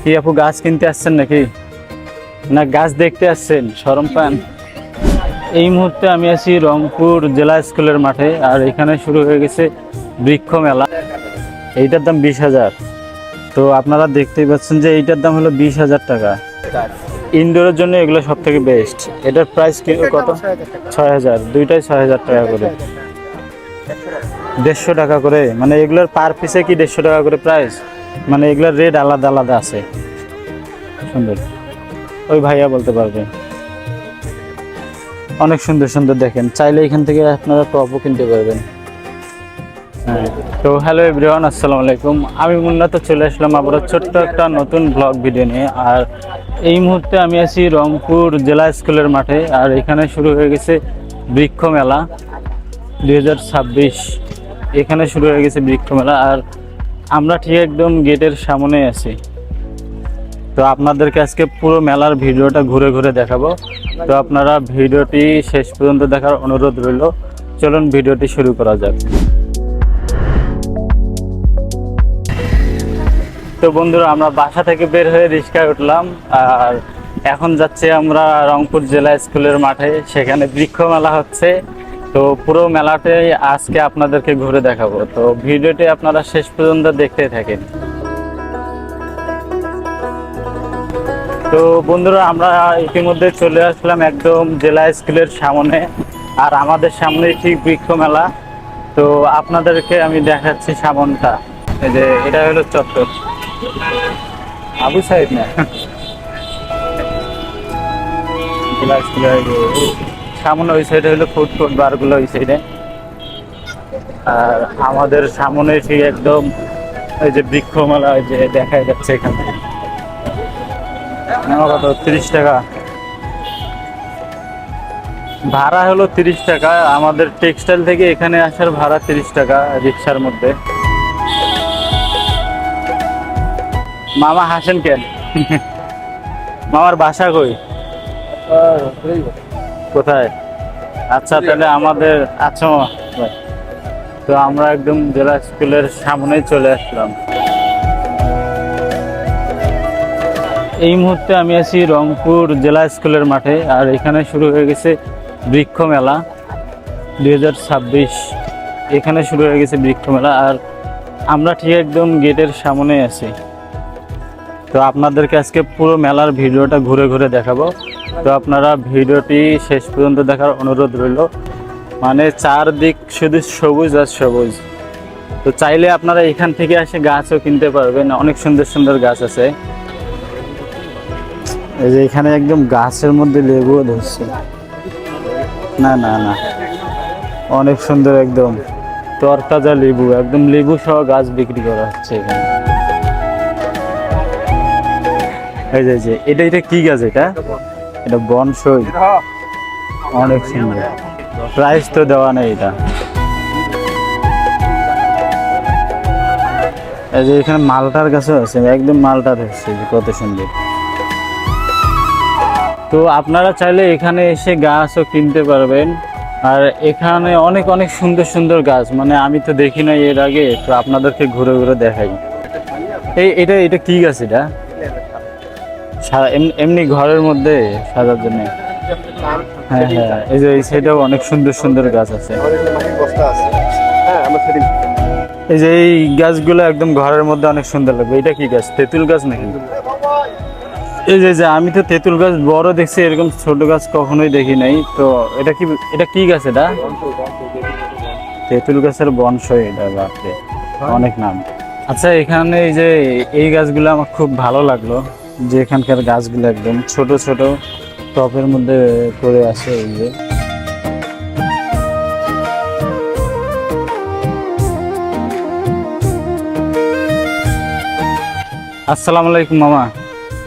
কি আপু গাছ কিনতে আসছেন নাকি, না গাছ দেখতে আসছেন? শরম পান? এই মুহূর্তে আমি আছি রংপুর জেলা স্কুলের মাঠে, আর এখানে শুরু হয়ে গেছে বৃক্ষ মেলা। এইটার দাম 20,000। তো আপনারা দেখতেই পাচ্ছেন যে এইটার দাম হলো 20,000 টাকা। ইনডোরের জন্য এগুলো সব থেকে বেস্ট। এটার প্রাইস কত? 6,000। দুইটাই 6,000 টাকা করে। 150 টাকা করে, মানে এগুলোর পার পিসে কি 150 টাকা করে প্রাইস? মানে এগুলোর রেট আলাদা আলাদা আছে। সুন্দর, ওই ভাইয়া বলতে পারবে। অনেক সুন্দর সুন্দর, দেখেন চাইলে এখান থেকে আপনারা টপও কিনতে পারবেন। হ্যাঁ, তো হ্যালো এভরিওয়ান, আসসালামু আলাইকুম। আমি মুন্না, তো চলে আসলাম আবার ছোট্ট একটা নতুন ব্লগ ভিডিও নিয়ে। আর এই মুহূর্তে আমি আছি রংপুর জেলা স্কুলের মাঠে, আর এখানে শুরু হয়ে গেছে বৃক্ষ মেলা 2026। এখানে শুরু হয়ে গেছে বৃক্ষ মেলা, আর আমরা ঠিক একদম গেটের সামনে আছি। তো আপনাদেরকে আজকে পুরো মেলার ভিডিওটা ঘুরে ঘুরে দেখাবো। তো আপনারা ভিডিওটি শেষ পর্যন্ত দেখার অনুরোধ রইল। চলুন ভিডিওটি শুরু করা যাক। তো বন্ধুরা, আমরা বাসা থেকে বের হয়ে রিক্সায় উঠলাম, আর এখন যাচ্ছি আমরা রংপুর জেলা স্কুলের মাঠে। সেখানে বৃক্ষ মেলা হচ্ছে। তো পুরো মেলাটাই আজকে আপনাদেরকে ঘুরে দেখাবো। তো ভিডিওটি আপনারা শেষ পর্যন্ত দেখতে থাকেন। তো বন্ধুরা, আমরা ইতিমধ্যে চলে আসলাম একদম জেলা স্কুলের সামনে, আর আমাদের সামনে ঠিক বৃক্ষ মেলা। তো আপনাদেরকে আমি দেখাচ্ছি সামনটা। এই যে এটা হলো চত্বর আবু সাইদ না, জেলা স্কুলের সামনে ওই সাইডে হলো ফুড কোর্ট বারগুলো ওই সাইডে, আর আমাদের সামনে ঠিক একদম এই যে বৃক্ষ মেলা ওই যে দেখা যাচ্ছে এখানে। কত? 30 টাকা ভাড়া হলো। 30 টাকা আমাদের টেক্সটাইল থেকে এখানে আসার ভাড়া 30 টাকা রিক্সার মধ্যে। মামা হাসেন কেন? মামার বাসা কই? কোথায়? আচ্ছা, তাহলে আমাদের আচ্ছা মামা। তো আমরা একদম জেলা স্কুলের সামনেই চলে আসলাম। এই মুহূর্তে আমি আছি রংপুর জেলা স্কুলের মাঠে, আর এখানে শুরু হয়ে গেছে বৃক্ষ মেলা 2026। এখানে শুরু হয়ে গেছে বৃক্ষ মেলা, আর আমরা ঠিক একদম গেটের সামনে আছি। তো আপনাদেরকে আজকে পুরো মেলার ভিডিওটা ঘুরে ঘুরে দেখাবো। তো আপনারা ভিডিওটি শেষ পর্যন্ত দেখার অনুরোধ রইল। মানে চারদিক শুধু সবুজ আর সবুজ। তো চাইলে আপনারা এখান থেকে এসে গাছও কিনতে পারবেন। অনেক সুন্দর সুন্দর গাছ আছে। এই যে এখানে একদম গাছের মধ্যে লেবুও ধরছে। না না না, অনেক সুন্দর একদম তরতাজা লেবু, একদম লেবু সহ গাছ বিক্রি করা হচ্ছে এখানে। এই যে এটা কি গাছ? এটা বনসই। অনেক সুন্দর। প্রাইস তো দেওয়া নেই এটা। এই যে এখানে মালটার গাছও আছে, একদম মালটা ধরছে, কত সুন্দর। তো আপনারা চাইলে এখানে এসে গাছও কিনতে পারবেন। আর এখানে অনেক অনেক সুন্দর সুন্দর গাছ, মানে আমি তো দেখি নাই এর আগে। তো আপনাদেরকে ঘুরে ঘুরে দেখাই। এটা কি গাছ? এটা এমনি ঘরের মধ্যে সাজার জন্য। হ্যাঁ হ্যাঁ, এই যে এই সাইডেও অনেক সুন্দর সুন্দর গাছ আছে। এই যে এই গাছগুলো একদম ঘরের মধ্যে অনেক সুন্দর লাগবে। এটা কি গাছ? তেঁতুল গাছ নাকি? এই যে আমি তো তেঁতুল গাছ বড় দেখছি, এরকম ছোট গাছ কখনোই দেখি নাই। তো এটা কি গাছ? এটা তেঁতুল গাছের বনসই। এটা বাপরে, অনেক নাম। আচ্ছা, এখানে এই যে এই গাছগুলো আমার খুব ভালো লাগলো, যে এখানকার গাছগুলো একদম ছোট ছোট টবের মধ্যে করে আসে। এই যে আসসালামু আলাইকুম মামা।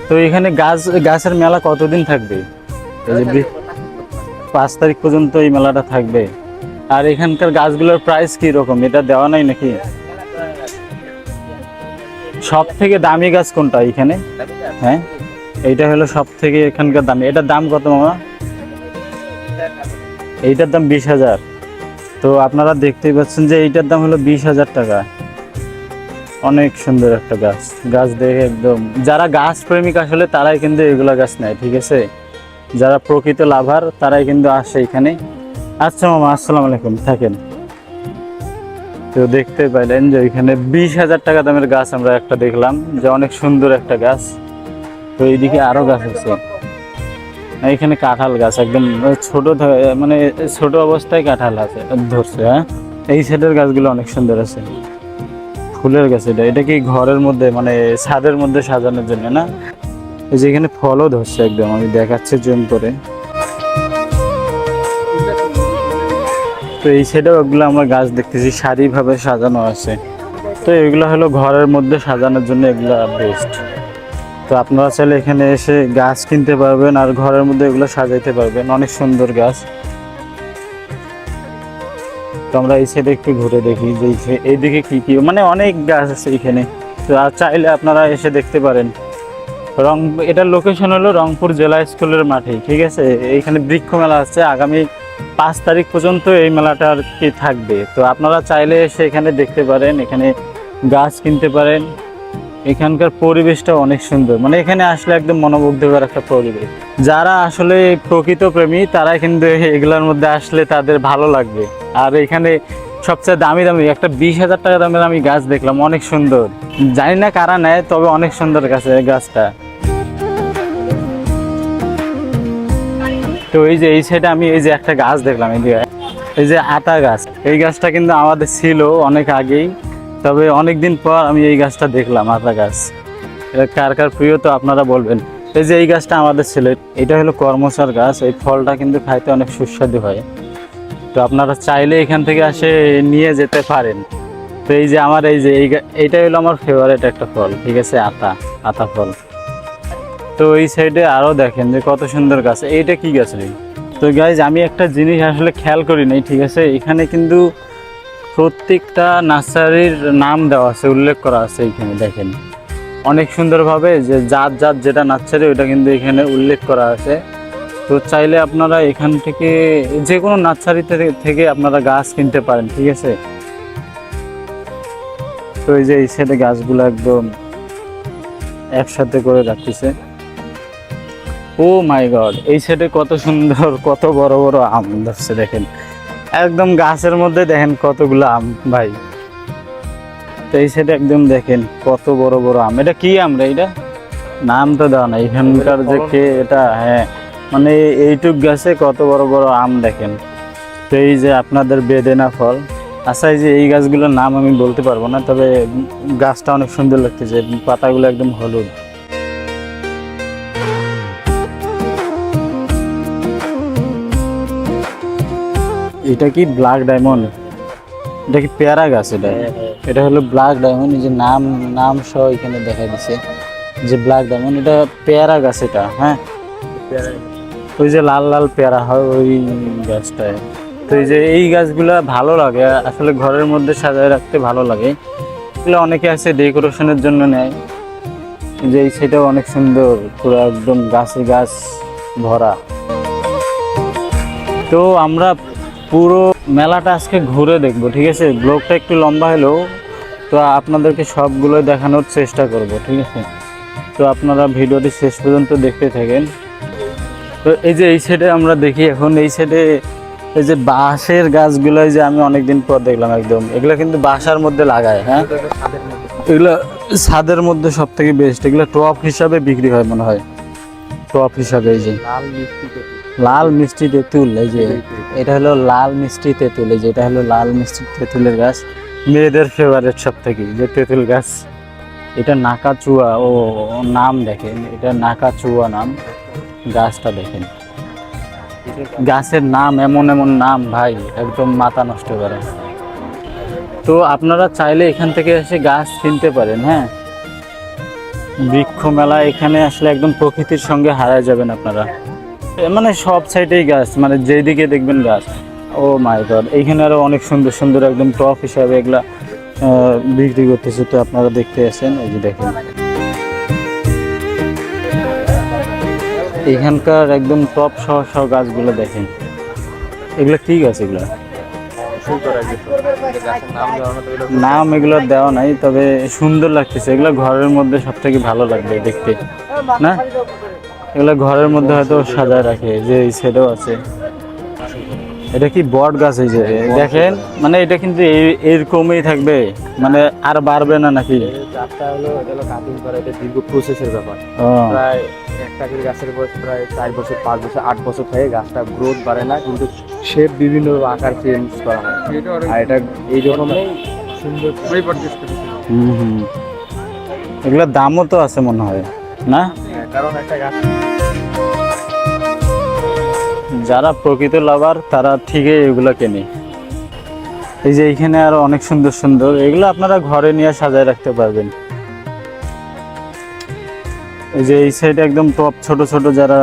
তো এখানে গাছের মেলা কতদিন থাকবে? এই যে 5 তারিখ পর্যন্ত এই মেলাটা থাকবে। আর এখানকার গাছগুলোর প্রাইস কি রকম? এটা দেওয়া নাই নাকি? সব থেকে দামি গাছ কোনটা এখানে? হ্যাঁ, এইটা হলো সব থেকে এখানকার দামি। এটার দাম কত মামা? এইটার দাম 20,000। তো আপনারা দেখতেই পাচ্ছেন যে এইটার দাম হলো 20,000 টাকা। অনেক সুন্দর একটা গাছ। গাছ দেখে একদম, যারা গাছ প্রেমিক আসলে তারাই কিন্তু এগুলা গাছ নেয়, ঠিক আছে? যারা প্রকৃত লাভার তারাই কিন্তু আসে এখানে। আচ্ছা মামা, আসসালামু আলাইকুম, থাকেন। তো দেখতে পাইলেন যে এখানে 20,000 টাকা দামের গাছ আমরা একটা দেখলাম, যে অনেক সুন্দর একটা গাছ। তো এইদিকে আরো গাছ আছে, এখানে কাঁঠাল গাছ একদম ছোট, মানে ছোট অবস্থায় কাঁঠাল আছে ধরছে। হ্যাঁ, এই সাইডের গাছগুলো অনেক সুন্দর আছে। ফুলের গাছ, এটা কি ঘরের মধ্যে মানে ছাদের মধ্যে সাজানোর জন্য না? এই যে এখানে ফলও ধরছে একদম, আমি দেখাচ্ছি জুম করে। তো এই সাইডেও ওগুলো আমরা গাছ দেখতেছি, সারিভাবে সাজানো আছে। তো এগুলো হলো ঘরের মধ্যে সাজানোর জন্য, এগুলা বেস্ট। তো আপনারা চাইলে এখানে এসে গাছ কিনতে পারবেন আর ঘরের মধ্যে এগুলো সাজাইতে পারবেন, অনেক সুন্দর গাছ। তো আমরা এই সাইডে একটু ঘুরে দেখি যে এইদিকে কি কি, মানে অনেক গাছ আছে এখানে। তো আর চাইলে আপনারা এসে দেখতে পারেন। এটার লোকেশন হলো রংপুর জেলা স্কুলের মাঠে, ঠিক আছে? এইখানে বৃক্ষ মেলা আছে আগামী 5 তারিখ পর্যন্ত, এই মেলাটা আর কি থাকবে। তো আপনারা চাইলে এসে এখানে দেখতে পারেন, এখানে গাছ কিনতে পারেন। এখানকার পরিবেশটা অনেক সুন্দর, মানে এখানে আসলে একদম মনোমুগ্ধকর একটা পরিবেশ। যারা আসলে প্রকৃত প্রেমী তারাই কিন্তু এগুলোর মধ্যে আসলে তাদের ভালো লাগবে। আর এখানে সবচেয়ে দামি দামি একটা 20,000 টাকা দামের আমি গাছ দেখলাম, অনেক সুন্দর। জানি না কারা নেয়, তবে অনেক সুন্দর গাছটা। তো এই যে এই সাইডে আমি এই যে একটা গাছ দেখলাম, এই যে আতা গাছ, এই গাছটা কিন্তু আমাদের ছিল অনেক আগেই, তবে অনেকদিন পর আমি এই গাছটা দেখলাম, আতা গাছ। এটা কার কার প্রিয় তো আপনারা বলবেন। এই যে এই গাছটা আমাদের ছিল, এটা হলো কর্মচার গাছ। এই ফলটা কিন্তু খাইতে অনেক সুস্বাদু হয়। তো আপনারা চাইলে এখান থেকে আসে নিয়ে যেতে পারেন। তো এই যে আমার এই যে এইটা হলো আমার ফেভারিট একটা ফল, ঠিক আছে? আতা ফল। তো এই সাইডে আরো দেখেন যে কত সুন্দর গাছ। এইটা কি গাছ রে? তো গাইজ, আমি একটা জিনিস আসলে খেয়াল করি নাই, ঠিক আছে? এখানে কিন্তু প্রত্যেকটা নার্সারির নাম দেওয়া আছে, উল্লেখ করা আছে এখানে, দেখেন অনেক সুন্দরভাবে, যে জাত যেটা নার্সারি ওটা কিন্তু এখানে উল্লেখ করা আছে। তো চাইলে আপনারা এখান থেকে যে কোনো নার্সারি থেকে আপনারা গাছ কিনতে পারেন, ঠিক আছে? তো এই যে এই সাইডে গাছগুলো একদম একসাথে করে রাখতেছে। ও মাই গড, এই সাইডে কত সুন্দর, কত বড় বড় আম ধরছে দেখেন, একদম গাছের মধ্যে দেখেন কতগুলো আম ভাই। তো এই সাইডে একদম দেখেন কত বড় বড় আম। এটা কি আম রে? এটা নাম তো দেওয়া না এখানকার যে কে এটা। হ্যাঁ, মানে এইটুক গাছে কত বড় বড় আম দেখেন। তো এই যে আপনাদের বেদেনা ফল। আচ্ছা, এই যে এই গাছগুলোর নাম আমি বলতে পারবো না, তবে গাছটা অনেক সুন্দর লাগতেছে, পাতাগুলো একদম হলুদ। এটা কি ব্ল্যাক ডায়মন্ড? এটা কি পেয়ারা গাছ? এটা হলো ব্ল্যাক ডায়মন্ড। এই যে নাম সহ এখানে দেখা দিছে যে ব্ল্যাক ডায়মন্ড, এটা পেয়ারা গাছ এটা। হ্যাঁ, ওই যে লাল লাল পেয়ারা হয় ওই গাছটায়। তো এই যে এই গাছগুলা ভালো লাগে আসলে, ঘরের মধ্যে সাজায় রাখতে ভালো লাগে। এগুলো অনেকে আছে ডেকোরেশনের জন্য নেয়। যে এই সাইডটাও অনেক সুন্দর, পুরো একদম গাছে গাছ ভরা। তো আমরা পুরো মেলাটা আজকে ঘুরে দেখবো, ঠিক আছে? ব্লগটা একটু লম্বা হলেও তো আপনাদেরকে সবগুলো দেখানোর চেষ্টা করব, ঠিক আছে? তো আপনারা ভিডিওটি শেষ পর্যন্ত দেখতে থাকেন। তো এই যে এই সাইডে আমরা দেখি এখন, এই সাইডে এই যে বাঁশের গাছগুলো, যে আমি অনেকদিন পর দেখলাম একদম, এগুলো কিন্তু বাসার মধ্যে লাগায়। হ্যাঁ, এগুলো ছাদের মধ্যে সব থেকে বেস্ট। এগুলো টপ হিসাবে বিক্রি হয় মনে হয়, টপ হিসাবে। এই যে লাল মিষ্টি তেঁতুল, এই যে এটা হলো লাল মিষ্টি তেঁতুল। এই যে এটা হলো লাল মিষ্টি তেঁতুলের গাছ, মেয়েদের ফেভারিট সব থেকে, যে তেঁতুল গাছ। এটা নাকাচুয়া, ও নাম দেখেন, এটা নাকাচুয়া নাম। গাছটা দেখেন, গাছের নাম এমন এমন নাম ভাই, একদম মাথা নষ্ট করে। তো আপনারা চাইলে এখান থেকে এসে গাছ কিনতে পারেন। হ্যাঁ, বৃক্ষ মেলা এখানে আসলে একদম প্রকৃতির সঙ্গে হারায় যাবেন আপনারা। মানে সব সাইডেই গাছ, মানে যেদিকে দেখবেন গাছ। ও মাই গড, এইখানে আরো অনেক সুন্দর সুন্দর একদম টপ হিসাবে এগুলা বিক্রি করতেছে। তো আপনারা দেখতে আসেন, এই যে দেখেন এখানকার একদম টপ সহ গাছগুলো দেখেন। এগুলা কি গাছ? এগুলা নাম এগুলো দেওয়া নাই, তবে সুন্দর লাগতেছে। এগুলো ঘরের মধ্যে সব থেকে ভালো লাগবে দেখতে, না? এগুলো ঘরের মধ্যে হয়তো সাজায় রাখে, যে এই সাইডেও আছে। এটা কি বট গাছ? এই যে দেখেন, মানে এটা কিন্তু এরকমই থাকবে, মানে আর বাড়বে না নাকি? গাছটা হলো কাটিং করা, এটা দীর্ঘ প্রসেসের ব্যাপার। প্রায় একটা করে গাছের বয়স প্রায় 4 বছর, 5 বছর, 8 বছর থেকে গাছটা গ্রোথ বাড়ে না, কিন্তু শেপ বিভিন্ন আকার চেঞ্জ করা হয়। আর এটা এইরকমই সুন্দর। এগুলোর দামও তো আছে মনে হয়, না? কারণ একটা গাছ, যারা প্রকৃত লাভার তারা ঠিকই এগুলো কেনে। এই যে এইখানে আরো অনেক সুন্দর সুন্দর, এগুলো আপনারা ঘরে নিয়ে সাজায় রাখতে পারবেন। এই যে এই সাইডে একদম টপ ছোট ছোট, যারা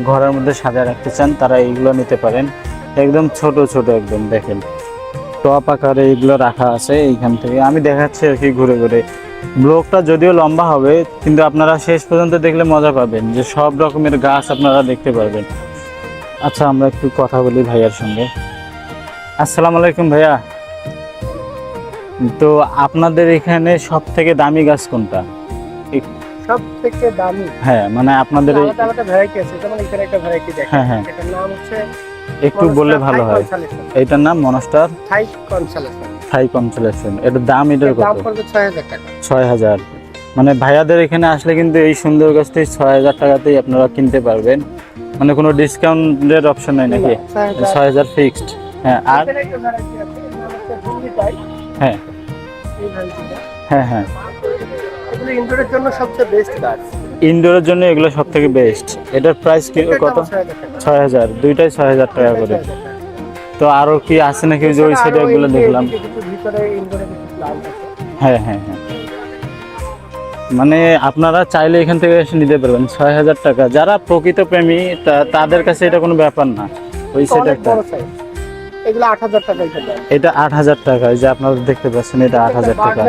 ঘরের মধ্যে সাজায় রাখতে চান তারা এইগুলো নিতে পারেন। একদম ছোট ছোট, একদম দেখেন টপ আকারে এগুলো রাখা আছে। এইখান থেকে আমি দেখাচ্ছি আর কি ঘুরে ঘুরে। ব্লগটা যদিও লম্বা হবে, কিন্তু আপনারা শেষ পর্যন্ত দেখলে মজা পাবেন, যে সব রকমের গাছ আপনারা দেখতে পারবেন। আচ্ছা, আমরা একটু কথা বলি ভাইয়ার সঙ্গে। আসসালামু আলাইকুম ভাইয়া। তো আপনাদের এখানে সব থেকে দামি গাছ কোনটা? সব থেকে দামি? হ্যাঁ, মানে আপনাদের আলাদা আলাদা ভ্যারাইটি আছে, যেমন এখানে একটা ভ্যারাইটি দেখেন। হ্যাঁ হ্যাঁ, এটার নাম হচ্ছে, একটু বললে ভালো হয়। এইটার নাম মনস্টার থাই কনসলেশন। থাই কনসলেশন। এটার দাম, এটার কত? দাম পড়বে 6000 টাকা। 6000। মানে ভাইয়াদের এখানে আসলে কিন্তু এই সুন্দর গাছটি 6000 টাকাতেই আপনারা কিনতে পারবেন। মানে কোনো ডিসকাউন্টের অপশন নাই নাকি? 6000 ফিক্সড। হ্যাঁ, আর এখানে একটা ভ্যারাইটি আছে, এর নাম হচ্ছে বুন্দি টাই। হ্যাঁ এই ভ্যারাইটিটা, হ্যাঁ হ্যাঁ, এগুলো ইনডোরের জন্য সবচেয়ে বেস্ট গাছ। ইনডোরের জন্য এগুলো সব থেকে বেস্ট। এটার প্রাইস কি কত? 6000। দুইটাই 6000 টাকা করে। তো আরো কি আছে নাকি? ওই সাইডে এগুলো দেখলাম। ভিতরে ইনডোরে কিছু প্লান্ট আছে। হ্যাঁ হ্যাঁ হ্যাঁ, মানে আপনারা চাইলে এখান থেকে এসে নিতে পারবেন 6000 টাকা। যারা প্রকৃত প্রেমী তাদের কাছে এটা কোনো ব্যাপার না। ওই সাইডে একটা, এগুলো 8000 টাকা। এটা 8000 টাকা। এই যে আপনারা দেখতে পাচ্ছেন, এটা 8000 টাকা।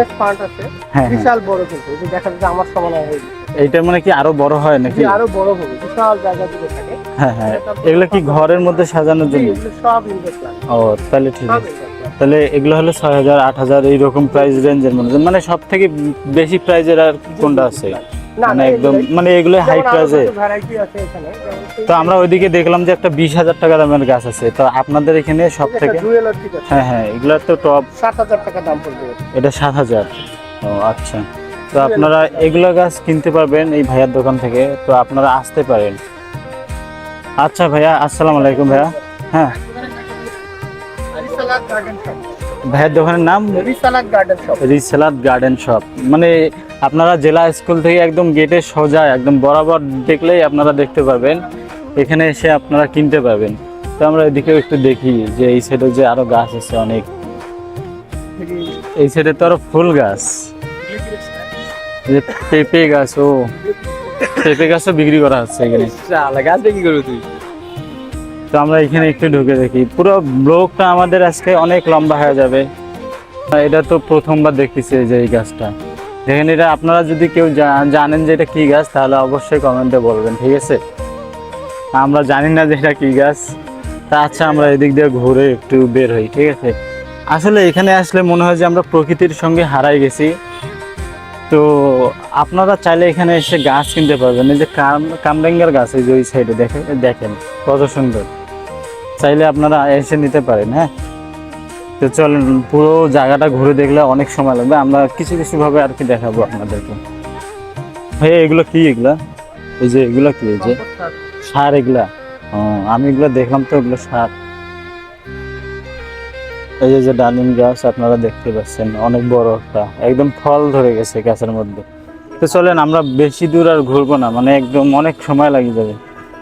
হ্যাঁ, বিশাল বড়, কিন্তু এই যে দেখা যাচ্ছে আমার সমান হয়ে গেছে। এইটা মানে কি আরো বড় হয় নাকি? আরো বড় হবে, বিশাল জায়গা জুড়ে থাকে। হ্যাঁ হ্যাঁ, এগুলো কি ঘরের মধ্যে সাজানোর জন্য? এগুলো সব ইনডোর প্ল্যান্ট। ও, তাহলে ঠিক আছে। তাহলে এগুলো হলো 6000, 8000 এইরকম প্রাইস রেঞ্জের মধ্যে। মানে সব থেকে বেশি প্রাইজের আর কোনটা আছে? মানে একদম, মানে এগুলো হাই প্রাইসে। তো আমরা ওইদিকে দেখলাম যে একটা 20000 টাকা দামের গাছ আছে। তো আপনাদের এখানে সব থেকে? হ্যাঁ হ্যাঁ, এগুলো তো টপ 7000 টাকা দাম পড়বে। এটা 7000। ও আচ্ছা, তো আপনারা এগুলো গাছ কিনতে পারবেন এই ভাইয়ার দোকান থেকে। তো আপনারা আসতে পারেন। আচ্ছা ভাইয়া, আসসালামু আলাইকুম ভাইয়া। হ্যাঁ, ভাইয়ের দোকানের নাম রিসালাত গার্ডেন শপ। মানে আপনারা জেলা স্কুল থেকে একদম গেটে সোজা একদম বরাবর দেখলেই আপনারা দেখতে পারবেন, এখানে এসে আপনারা কিনতে পারবেন। তো আমরা এদিকেও একটু দেখি যে এই সাইডে যে আরো গাছ আছে অনেক। এই সাইডে তো আরো ফুল গাছ, যে পেঁপে গাছ। ও, পেঁপে গাছও বিক্রি করা হচ্ছে এখানে। গাছ বিক্রি করবি তুই? তো আমরা এখানে একটু ঢুকে দেখি। পুরো ব্লগটা আমাদের আজকে অনেক লম্বা হয়ে যাবে। এটা তো প্রথমবার দেখতেছি যে এই গাছটা। দেখেন, এটা আপনারা যদি কেউ জানেন যে এটা কি গাছ, তাহলে অবশ্যই কমেন্টে বলবেন, ঠিক আছে? আমরা জানি না যে এটা কি গাছ। তা আচ্ছা, আমরা এদিক দিয়ে ঘুরে একটু বের হই, ঠিক আছে? আসলে এখানে আসলে মনে হয় যে আমরা প্রকৃতির সঙ্গে হারাই গেছি। তো আপনারা চাইলে এখানে এসে গাছ কিনতে পারবেন। এই যে কামরাঙ্গার গাছ, এই যে ওই সাইডে দেখেন কত সুন্দর। চাইলে আপনারা এসে নিতে পারেন। হ্যাঁ, তো চলেন, পুরো জায়গাটা ঘুরে দেখলে অনেক সময় লাগবে। আমরা কিছু কিছু ভাবে আর কি দেখাবো আপনাদেরকে। ভাই এগুলো কি? এগুলা, এই যে এগুলা কি? এই যে সার এগুলা? ও, আমি এগুলো দেখলাম তো, এগুলো সার। এই যে ডালিম গাছ আপনারা দেখতে পাচ্ছেন, অনেক বড় একটা, একদম ফল ধরে গেছে গাছের মধ্যে। তো চলেন, আমরা বেশি দূর আর ঘুরবো না, মানে একদম অনেক সময় লাগে যাবে।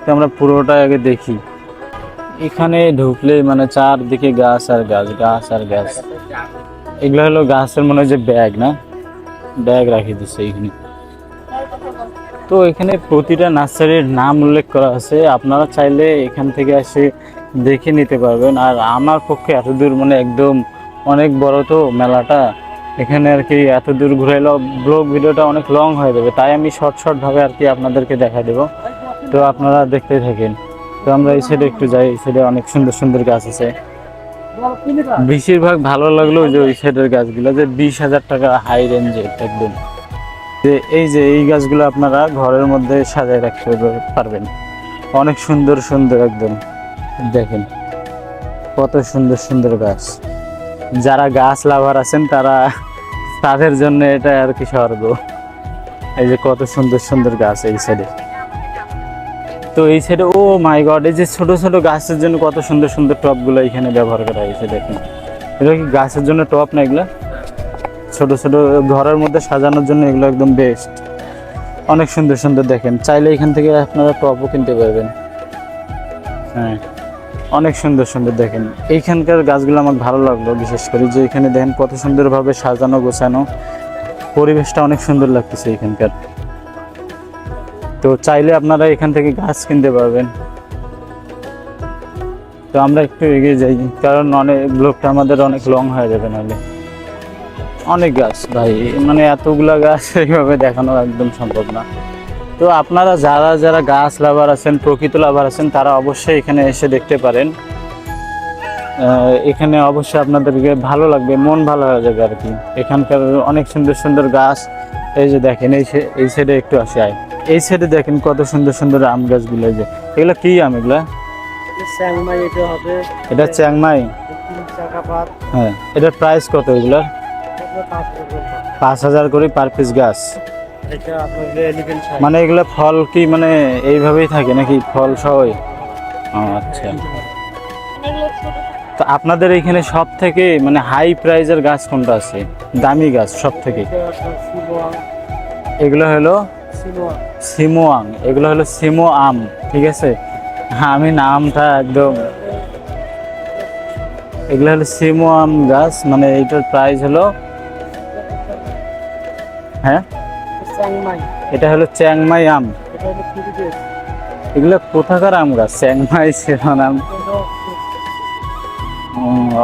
তো আমরা পুরোটা আগে দেখি। এখানে ঢুকলে মানে চারদিকে গাছ আর গাছ, গাছ আর গাছ। এগুলো হলো গাছের মনে হয় যে ব্যাগ, না? ব্যাগ রাখি দিচ্ছে এখানে। তো এখানে প্রতিটা নার্সারির নাম উল্লেখ করা আছে। আপনারা চাইলে এখান থেকে এসে দেখে নিতে পারবেন। আর আমার পক্ষে এত দূর, মানে একদম অনেক বড় তো মেলাটা, এখানে আর কি এত দূর ঘুরাইলো ব্লগ ভিডিওটা অনেক লং হয়ে যাবে। তাই আমি শর্ট ভাবে আর কি আপনাদেরকে দেখা দেব। তো আপনারা দেখতে থাকেন। তো আমরা এই সাইডে একটু যাই। এই সাইডে অনেক সুন্দর সুন্দর গাছ আছে। বেশিরভাগ ভালো লাগলো ওই যে ওই সাইডের গাছগুলো, যে 20,000 টাকা হাই রেঞ্জের একদম। যে এই গাছগুলো আপনারা ঘরের মধ্যে সাজায় রাখতে পারবেন, অনেক সুন্দর সুন্দর একদম। দেখেন কত সুন্দর সুন্দর গাছ। যারা গাছ লাভার আছেন তাদের জন্য এটা আর কি স্বর্গ। এই যে কত সুন্দর সুন্দর গাছ এই সাইডে। তো এই সাইডে ও মাই গড, এই যে ছোট ছোট গাছের জন্য কত সুন্দর সুন্দর টবগুলো এখানে ব্যবহার করা হয়েছে। দেখেন এটা কি গাছের জন্য টব না, এগুলা ছোট ছোট ঘরের মধ্যে সাজানোর জন্য এগুলো একদম বেস্ট, অনেক সুন্দর সুন্দর। দেখেন চাইলে এখান থেকে আপনারা টবও কিনতে পারবেন। হ্যাঁ, অনেক সুন্দর সুন্দর। দেখেন এইখানকার গাছগুলো আমার ভালো লাগলো, বিশেষ করে যে এখানে দেখেন কত সুন্দরভাবে সাজানো গোছানো, পরিবেশটা অনেক সুন্দর লাগতেছে এখানকার। তো চাইলে আপনারা এখান থেকে গাছ কিনতে পারবেন। তো আমরা একটু এগিয়ে যাই, কারণ অনেক ব্লগটা আমাদের অনেক লং হয়ে যাবে নাহলে। অনেক গাছ ভাই, মানে এতগুলা গাছ এইভাবে দেখানো একদম সম্ভব না। তো আপনারা যারা যারা গাছ লাভার আছেন, প্রকৃত লাভার আছেন, তারা অবশ্যই এখানে এসে দেখতে পারেন। এখানে অবশ্যই আপনাদেরকে ভালো লাগবে, মন ভালো হয়ে যাবে আর কি। এখানকার অনেক সুন্দর সুন্দর গাছ। এই যে দেখেন এই সাইডে একটু আসে আয়, এই সাইডে দেখেন কত সুন্দর সুন্দর আম গাছগুলো। এই যে এগুলো কি আম? এগুলা চ্যাংমাই, এটা হবে, এটা চ্যাংমাই। 3 টাকা পার। হ্যাঁ, এটার প্রাইস কত? এগুলার 5,000 করে পার পিস গাছ। এটা আপনাদের এলিফ্যান্ট সাইজ। মানে এগুলা ফল কি মানে এইভাবেই থাকে নাকি ফল সহই? আচ্ছা। তো আপনাদের এখানে সব থেকে মানে হাই প্রাইজের গাছ কোনটা আছে, দামি গাছ সব থেকে? এগুলো হলো সিমোয়াং, এগুলো হলো সিমো আম, ঠিক আছে? হ্যাঁ, আমি নামটা একদম, এগুলো হলো সিমো আম গাছ। মানে এইটার প্রাইস হলো, হ্যাঁ এটা হলো চ্যাংমাই আম। এগুলো কোথাকার আম গাছ? চ্যাংমাই শিরোনাম।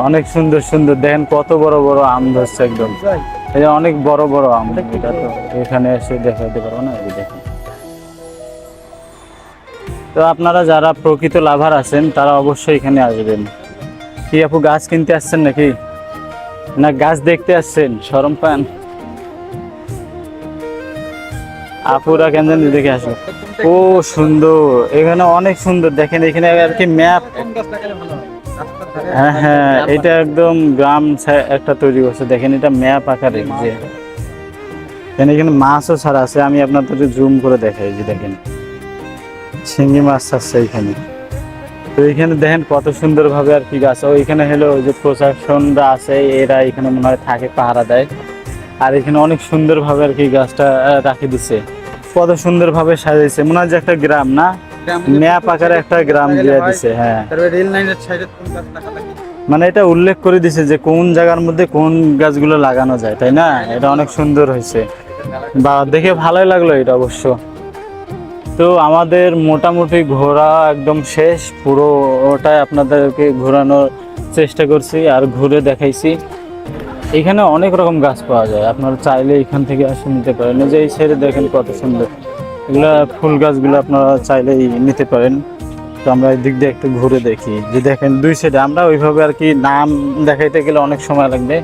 অনেক সুন্দর সুন্দর। দেখেন কত বড় বড় আম ধরছে একদম, এই যে অনেক বড় বড় আম। এটা তো এখানে এসে দেখাইতে পারবো না, এই দেখেন। তো আপনারা যারা প্রকৃত লাভার আছেন তারা অবশ্যই এখানে আসবেন। কি আপু গাছ কিনতে আসছেন নাকি, না গাছ দেখতে আসছেন? শরম পান? আপুরা কেন জানি দেখে আসো। ও সুন্দর, এখানে অনেক সুন্দর। দেখেন এখানে আর কি ম্যাপ। হ্যাঁ হ্যাঁ, এটা একদম গ্রাম একটা তৈরি করছে। দেখেন এটা ম্যাপ আকারে, যে এখানে মাছও ছাড়া আছে। আমি আপনাদের জুম করে দেখাই, যে দেখেন শিঙ্গি মাছ আছে এখানে। তো এখানে দেখেন কত সুন্দর ভাবে আর কি গাছ। ওইখানে হলো ওই যে প্রশাসনরা আছে, এরা এখানে মনে হয় থাকে, পাহারা দেয়। আর এখানে অনেক সুন্দর ভাবে আর কি গাছটা রাখি দিছে, কত সুন্দর ভাবে সাজাইছে। মনে হয় যে একটা গ্রাম, না ম্যাপ আকারে একটা গ্রাম দিয়ে দিছে। হ্যাঁ, মানে এটা উল্লেখ করে দিছে যে কোন জায়গার মধ্যে কোন গাছগুলো লাগানো যায়, তাই না? এটা অনেক সুন্দর হয়েছে, বা দেখে ভালোই লাগলো এটা অবশ্য। তো আমাদের মোটামুটি ঘোরা একদম শেষ, পুরোটাই আপনাদেরকে ঘোরানোর চেষ্টা করছি আর ঘুরে দেখাইছি। এখানে অনেক রকম গাছ পাওয়া যায়, আপনারা চাইলে এখান থেকে আসে নিতে পারেন। এই যে এই সাইডে দেখেন কত সুন্দর, এগুলা ফুল গাছগুলো আপনারা চাইলেই নিতে পারেন। তো আমরা এই দিক দিয়ে একটু ঘুরে দেখি, যে দেখেন দুই সাইডে। আমরা ওইভাবে আর কি নাম দেখাইতে গেলে অনেক সময় লাগবে,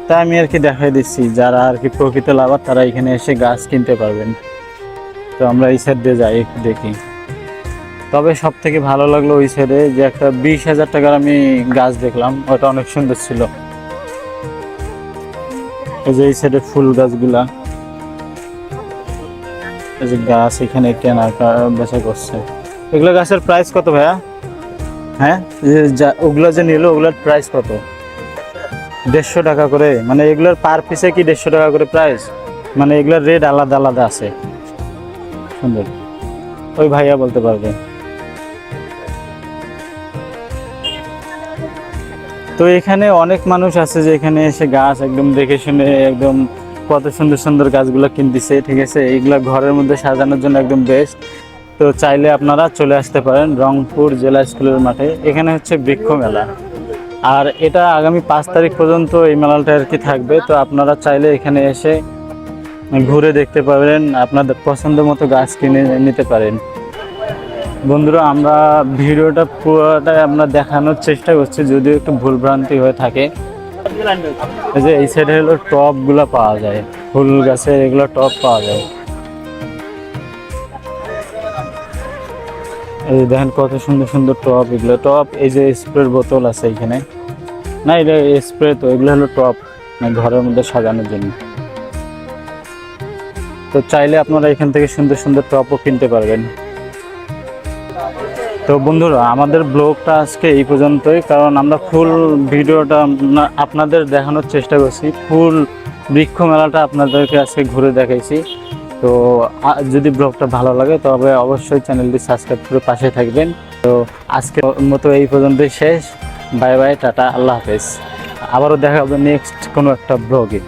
তাই আমি আর কি দেখাই দিচ্ছি। যারা আর কি প্রকৃত লাভার তারা এখানে এসে গাছ কিনতে পারবেন। তো আমরা এই সাইড দিয়ে যাই একটু দেখি। তবে সব থেকে ভালো লাগলো ওই সাইডে যে একটা 20,000 টাকার আমি গাছ দেখলাম, ওটা অনেক সুন্দর ছিল। এই যে এই সাইডে ফুল গাছগুলা, এই যে গাছ এখানে কেনা বেচা করছে। এগুলো গাছের প্রাইস কত ভাইয়া? হ্যাঁ, ওগুলো যে নিল ওগুলোর প্রাইস কত? 150 টাকা করে। মানে এগুলোর পার পিসে কি 150 টাকা করে প্রাইস? মানে এগুলোর রেট আলাদা আলাদা আছে। সুন্দর, ওই ভাইয়া বলতে পারবে। তো এখানে অনেক মানুষ আছে যে এখানে এসে গাছ একদম দেখে শুনে একদম কত সুন্দর সুন্দর গাছগুলো কিনতেছে, ঠিক আছে? এইগুলা ঘরের মধ্যে সাজানোর জন্য একদম বেস্ট। তো চাইলে আপনারা চলে আসতে পারেন রংপুর জেলা স্কুলের মাঠে। এখানে হচ্ছে বৃক্ষ মেলা, আর এটা আগামী 5 তারিখ পর্যন্ত এই মেলাটা আর কি থাকবে। তো আপনারা চাইলে এখানে এসে ঘুরে দেখতে পারেন, আপনাদের পছন্দ মতো গাছ কিনে নিতে পারেন। বন্ধুরা আমরা ভিডিওটা পুরোটাই আমরা দেখানোর চেষ্টা করছি, যদিও একটু ভুলভ্রান্তি হয়ে থাকে। এই যে এই সাইডে হলো টবগুলো পাওয়া যায়, ফুল গাছের এগুলো টব পাওয়া যায়। এই দেখেন কত সুন্দর সুন্দর টব, এগুলো টব। এই যে স্প্রের বোতল আছে এখানে, না এটা স্প্রে তো, এগুলো হলো টব, মানে ঘরের মধ্যে সাজানোর জন্য। তো চাইলে আপনারা এখান থেকে সুন্দর সুন্দর টবও কিনতে পারবেন। তো বন্ধুরা আমাদের ব্লগটা আজকে এই পর্যন্তই, কারণ আমরা ফুল ভিডিওটা আপনাদের দেখানোর চেষ্টা করছি, ফুল বৃক্ষ মেলাটা আপনাদেরকে আজকে ঘুরে দেখাইছি। তো যদি ব্লগটা ভালো লাগে তবে অবশ্যই চ্যানেলটি সাবস্ক্রাইব করে পাশে থাকবেন। তো আজকের মতো এই পর্যন্তই শেষ। বাই বাই, টাটা, আল্লাহ হাফেজ। আবারও দেখা হবে নেক্সট কোনো একটা ব্লগে।